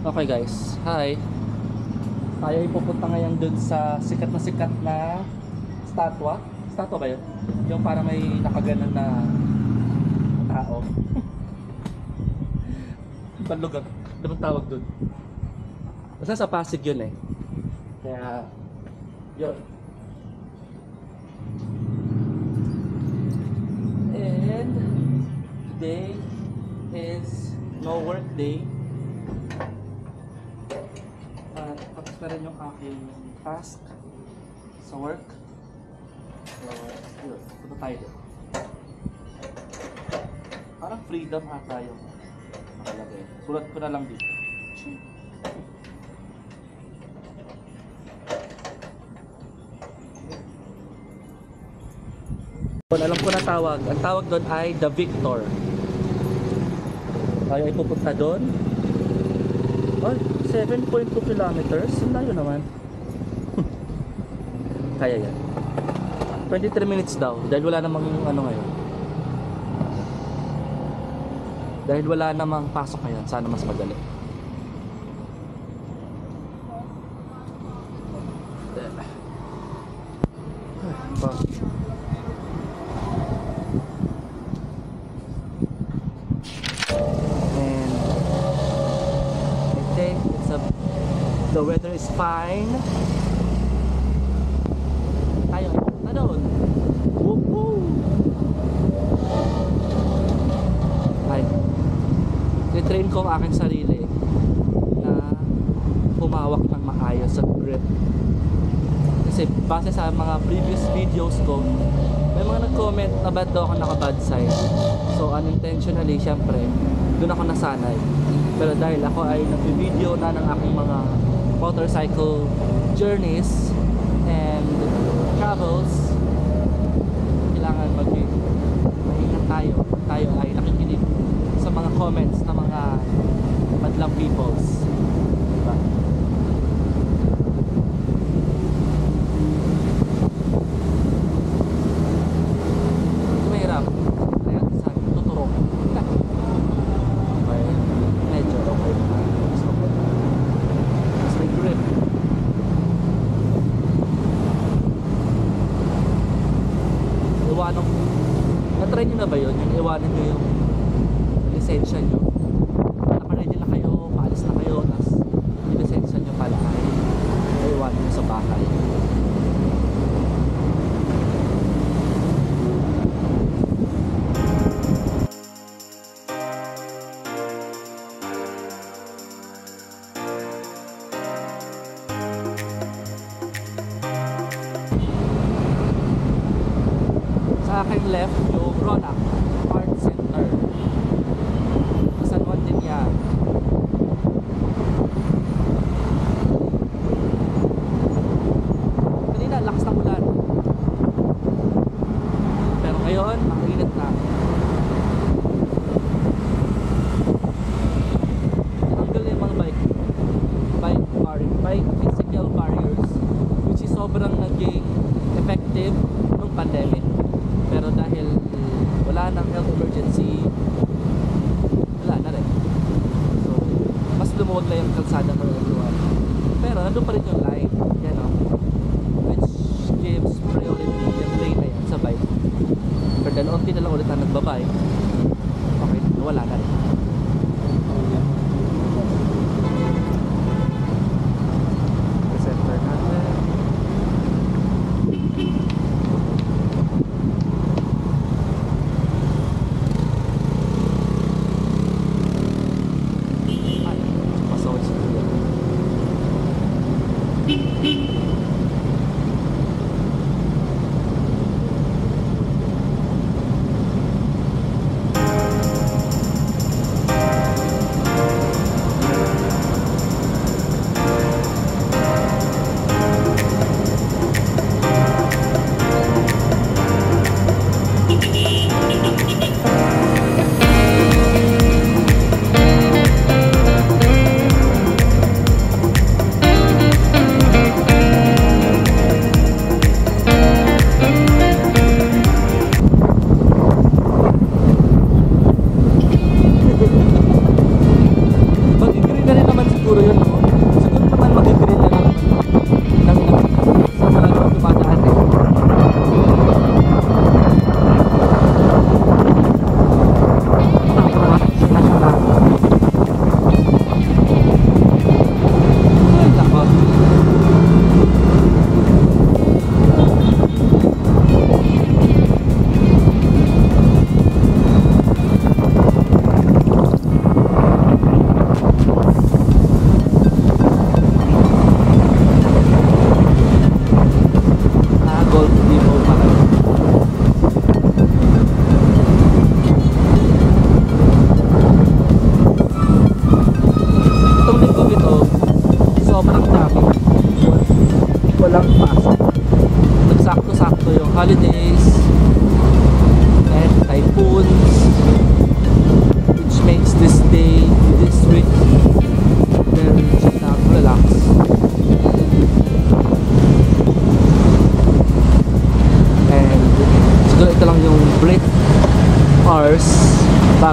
Okay guys, hi. Tayo ay pupunta ngayon dun sa sikat na statwa. Statwa ba yun? Yung para may nakaganon na tao. Ibang lugar. Ano tawag dun? Basta sa Pasig yun eh. Kaya, yun. And today is no work day. Tapos na rin yung aking task sa work. So, yun. Punta tayo doon. Parang freedom ata yung nakalagay. Sulat ko na lang dito. Alam ko na tawag. Ang tawag doon ay The Victor. Tayo ay pupunta doon. Ay, 7.2 kilometers. Ang layo naman. Kaya yan. 23 minutes daw. Dahil wala namang ano ngayon. Dahil wala namang pasok ngayon. Sana mas madali. The weather is fine. Tayo ay pupunta doon. Woohoo! Ay, titrain ko ang aking sarili na humawak ng maayos sa grip. Kasi base sa mga previous videos ko, may mga nag-comment na ba't daw ako naka-bad side. So unintentionally, syempre, doon ako nasanay. Pero dahil ako ay nag-video na ng aking mga motorcycle journeys and travels, kailangan maingat tayo. Tayo ay nakikinig sa mga comments ng mga madlang peoples. Diba? Ito mahirap. Kaya sa tuturo. Okay. Medyo okay na. Grip. Iwanan ko. Na-try nyo na ba yun? Yung iwanan nyo yung lisensya nyo. Naka-ready na kayo, paalis na kayo, tapos yung lisensya nyo pala ay iwanan nyo sa bahay. Sa aking left yung Ronak Art Center sa San Juan din yan. Kanina lakas ng ulan, pero ngayon mainit na. Tinanggal yung mga bike physical barriers, which is sobrang naging effective nung pandemic. Pero dahil wala nang health emergency, wala na rin. So, mas lumuwag lang yung kalsada for everyone. Pero nandun pa rin yung line, yan o, which gives priority yung lane na yan sa bike. Pero dahil onti na lang ulit na nagbabike, okay, wala na rin. Center natin.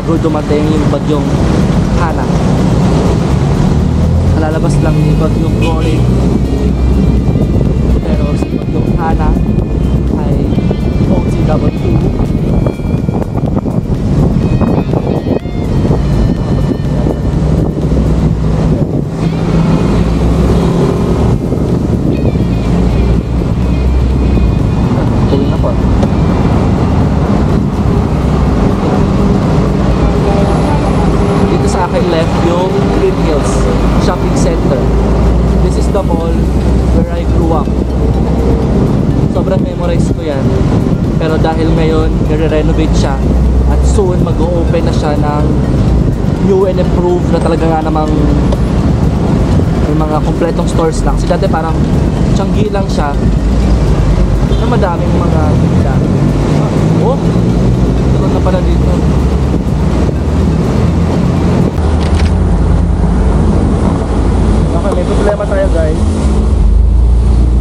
bago dumating yung bagyong Hana. Kalalabas lang yung bagyong Glory, pero si bagyong Hana ay OTW. Dito sa akin left yung Green Hills Shopping Center. This is the mall where I grew up. Sobrang memorize ko yan. Pero dahil ngayon nire-renovate siya at soon mag-o-open na siya ng new and improved na talaga nga namang may mga kompletong stores lang. Kasi dati parang Changi lang siya na madaming mga tinda. Oh, ito na pala dito. Okay, may problema tayo guys.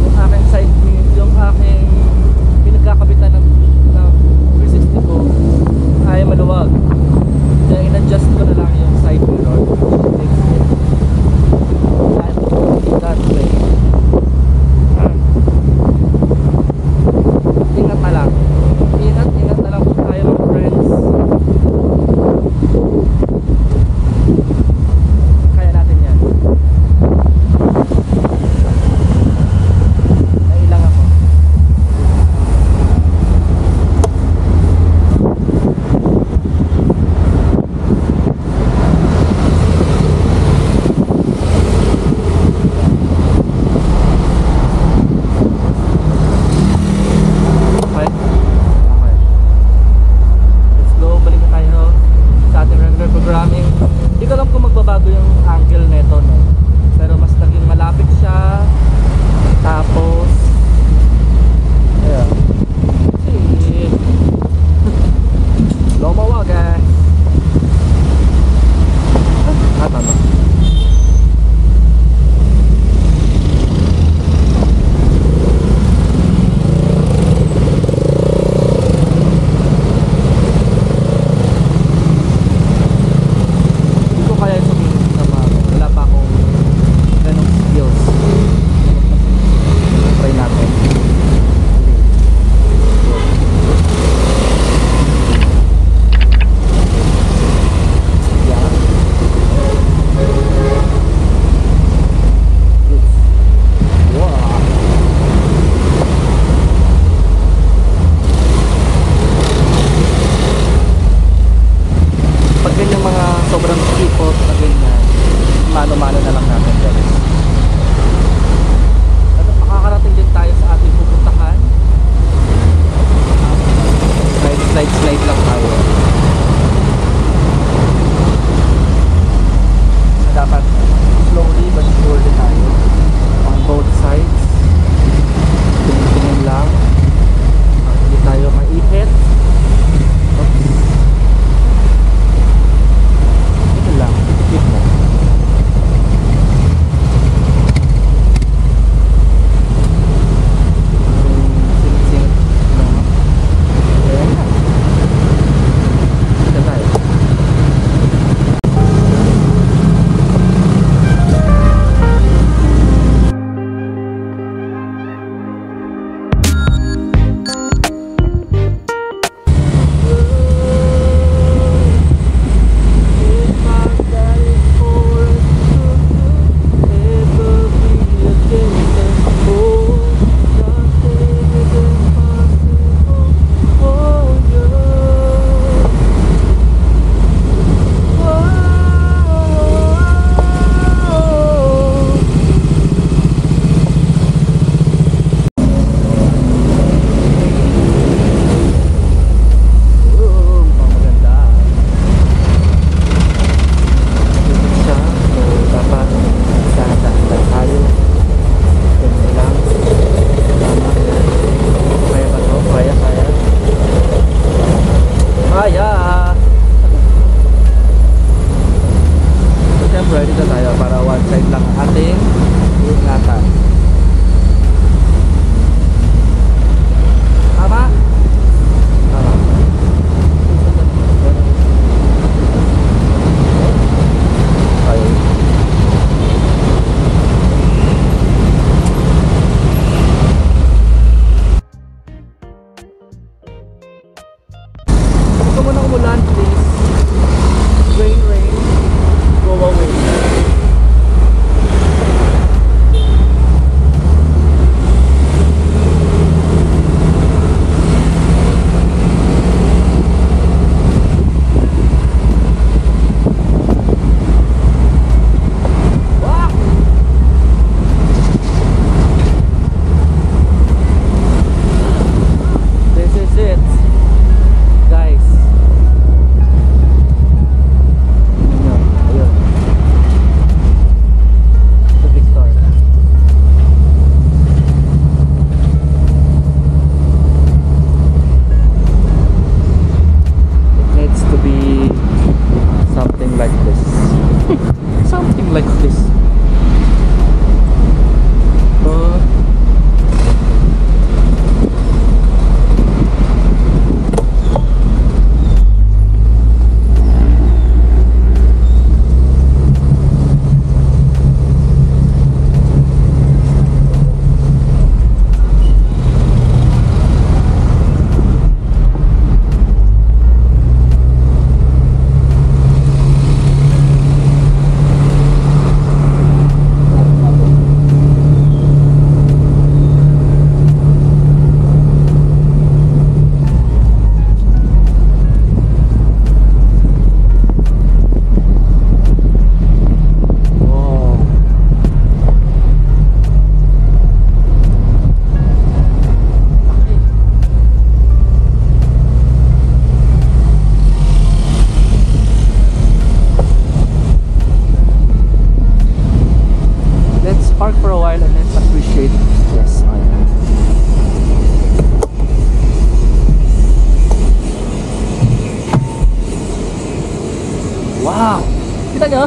Yung aking side mirror, yung aking pinagkakabitan ng 360 ko ay maluwag. Kaya in-adjust ko na lang yung side mirror. That way. Ingat na lang. Ingat na lang po tayo mga friends. Kaya natin yan. Nailang ako. Magbabago yung angle nito, no? Pero mas naging malapit siya. Tapos ayan. See. Lumawa guys. Tama. Sobrang ikot na ganyan, mano-mano na lang natin guys. At makakarating din tayo sa ating pupuntahan. Slide lang tayo. So dapat slowly but surely tayo on both sides. Tingin lang. Hindi tayo maipit. Lang, tikit mo. Singit-singit lang. Ayan na. Ito tayo. Something like this. Uh, park for a while and then appreciate this. Wow! Kita nyo?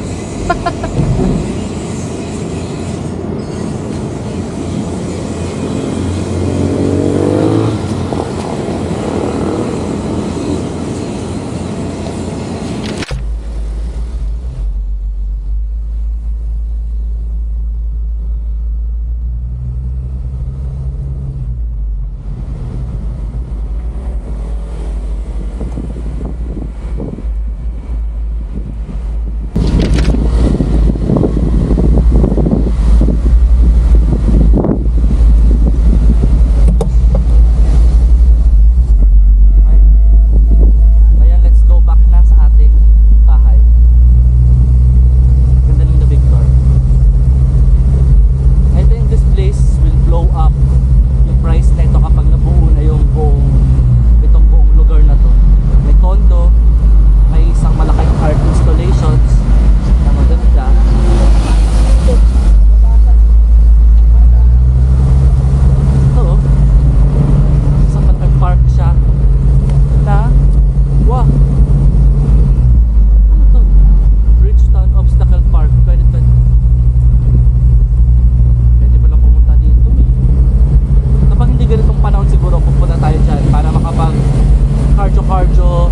cardio,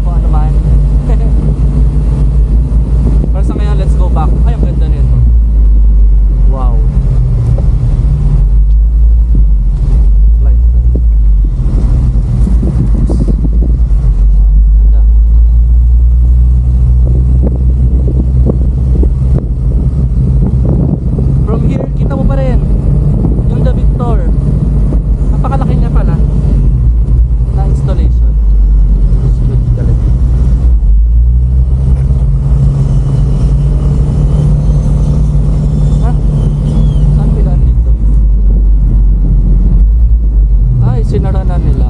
kung ano man. Pero sa ngayon, let's go back. Ay, ang ganda nito. Wow. Like that. Ganda. From here, kita mo pa rin yung The Victor. Napakalaki niya pala na installation. Good talaga. Ha? Saan pila dito? Ay, sinara na nila.